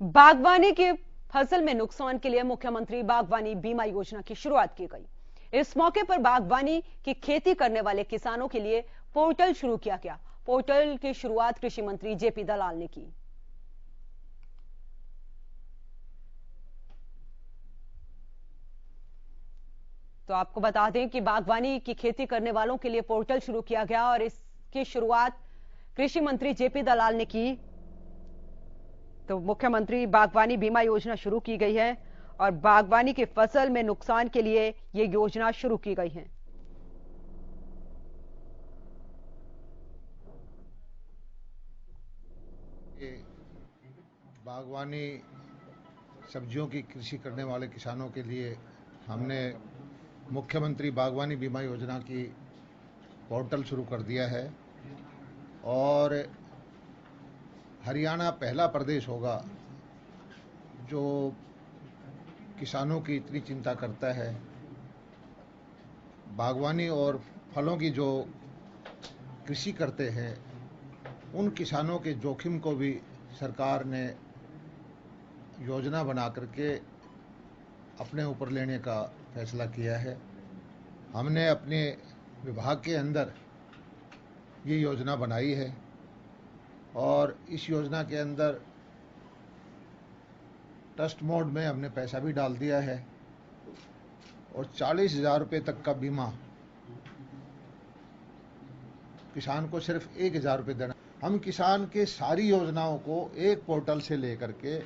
बागवानी की फसल में नुकसान के लिए मुख्यमंत्री बागवानी बीमा योजना की शुरुआत की गई। इस मौके पर बागवानी की खेती करने वाले किसानों के लिए पोर्टल शुरू किया गया। पोर्टल की शुरुआत कृषि मंत्री जेपी दलाल ने की। तो आपको बता दें कि बागवानी की खेती करने वालों के लिए पोर्टल शुरू किया गया और इसकी शुरुआत कृषि मंत्री जेपी दलाल ने की। तो मुख्यमंत्री बागवानी बीमा योजना शुरू की गई है और बागवानी की फसल में नुकसान के लिए यह योजना शुरू की गई है। बागवानी सब्जियों की कृषि करने वाले किसानों के लिए हमने मुख्यमंत्री बागवानी बीमा योजना की पोर्टल शुरू कर दिया है और हरियाणा पहला प्रदेश होगा जो किसानों की इतनी चिंता करता है। बागवानी और फलों की जो कृषि करते हैं उन किसानों के जोखिम को भी सरकार ने योजना बना करके अपने ऊपर लेने का फैसला किया है। हमने अपने विभाग के अंदर ये योजना बनाई है और इस योजना के अंदर ट्रस्ट मोड में हमने पैसा भी डाल दिया है और 40,000 रुपये तक का बीमा किसान को सिर्फ 1,000 रुपये देना। हम किसान के सारी योजनाओं को एक पोर्टल से लेकर के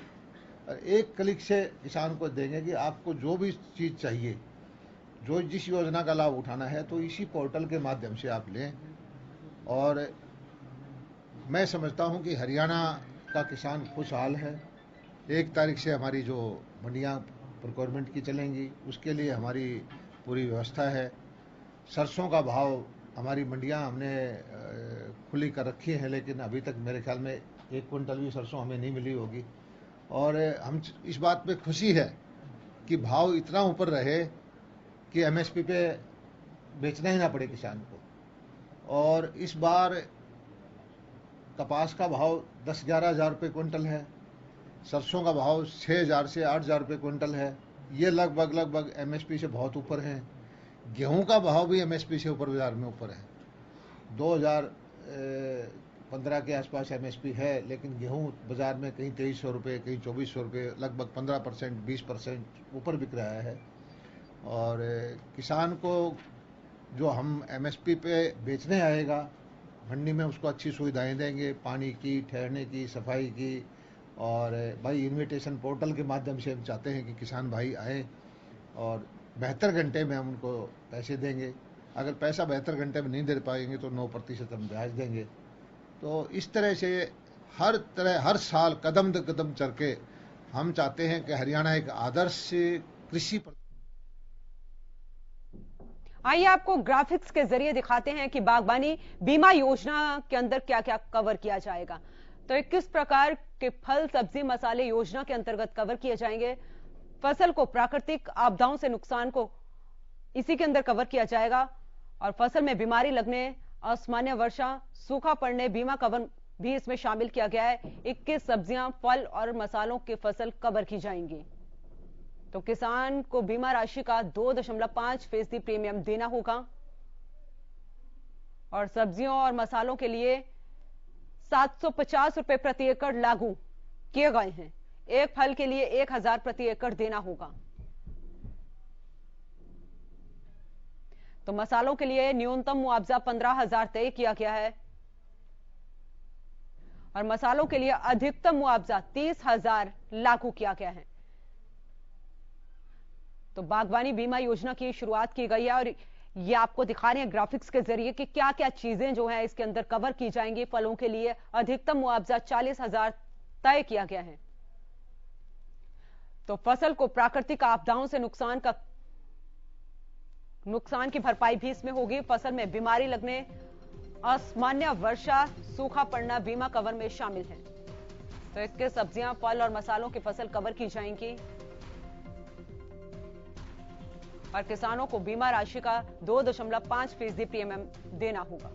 एक क्लिक से किसान को देंगे कि आपको जो भी चीज़ चाहिए, जो जिस योजना का लाभ उठाना है तो इसी पोर्टल के माध्यम से आप लें। और मैं समझता हूं कि हरियाणा का किसान खुशहाल है। 1 तारीख से हमारी जो मंडियां प्रोक्योरमेंट की चलेंगी उसके लिए हमारी पूरी व्यवस्था है। सरसों का भाव हमारी मंडियां हमने खुली कर रखी हैं, लेकिन अभी तक मेरे ख्याल में 1 क्विंटल भी सरसों हमें नहीं मिली होगी। और हम इस बात पे खुशी है कि भाव इतना ऊपर रहे कि एमएसपी पे बेचना ही ना पड़े किसान को। और इस बार कपास का भाव 10-11 हज़ार रुपये क्विंटल है, सरसों का भाव 6,000 से 8,000 रुपये क्विंटल है। ये लगभग एमएसपी से बहुत ऊपर है। गेहूं का भाव भी एमएसपी से ऊपर बाजार में ऊपर है। 2015 के आसपास एमएसपी है, लेकिन गेहूं बाजार में कहीं 2300 रुपये, कहीं 2400 रुपये, लगभग 15% 20% ऊपर बिक रहा है। और किसान को जो हम एमएसपी पे बेचने आएगा मंडी में उसको अच्छी सुविधाएं देंगे, पानी की, ठहरने की, सफाई की। और भाई इन्विटेशन पोर्टल के माध्यम से हम चाहते हैं कि किसान भाई आए और 72 घंटे में हम उनको पैसे देंगे। अगर पैसा 72 घंटे में नहीं दे पाएंगे तो 9% हम ब्याज देंगे। तो इस तरह से हर साल कदम दर कदम चल के हम चाहते हैं कि हरियाणा एक आदर्श कृषि। आइए आपको ग्राफिक्स के जरिए दिखाते हैं कि बागवानी बीमा योजना के अंदर क्या क्या कवर किया जाएगा। तो 21 प्रकार के फल, सब्जी, मसाले योजना के अंतर्गत कवर किए जाएंगे। फसल को प्राकृतिक आपदाओं से नुकसान को इसी के अंदर कवर किया जाएगा और फसल में बीमारी लगने, असामान्य वर्षा, सूखा पड़ने, बीमा कवर भी इसमें शामिल किया गया है। 21 सब्जियां, फल और मसालों की फसल कवर की जाएंगी। तो किसान को बीमा राशि का 2.5% प्रीमियम देना होगा और सब्जियों और मसालों के लिए 750 रुपए प्रति एकड़ लागू किए गए हैं। एक फल के लिए 1,000 प्रति एकड़ देना होगा। तो मसालों के लिए न्यूनतम मुआवजा 15,000 तय किया गया है और मसालों के लिए अधिकतम मुआवजा 30,000 लागू किया गया है। तो बागवानी बीमा योजना की शुरुआत की गई है और ये आपको दिखा रहे हैं ग्राफिक्स के जरिए कि क्या क्या चीजें जो है इसके अंदर कवर की जाएंगी। फलों के लिए अधिकतम मुआवजा 40,000 तय किया गया है। तो फसल को प्राकृतिक आपदाओं से नुकसान की भरपाई भी इसमें होगी। फसल में बीमारी लगने, असामान्य वर्षा, सूखा पड़ना बीमा कवर में शामिल है। तो इसके सब्जियां, फल और मसालों की फसल कवर की जाएंगी और किसानों को बीमा राशि का 2.5% प्रीमियम देना होगा।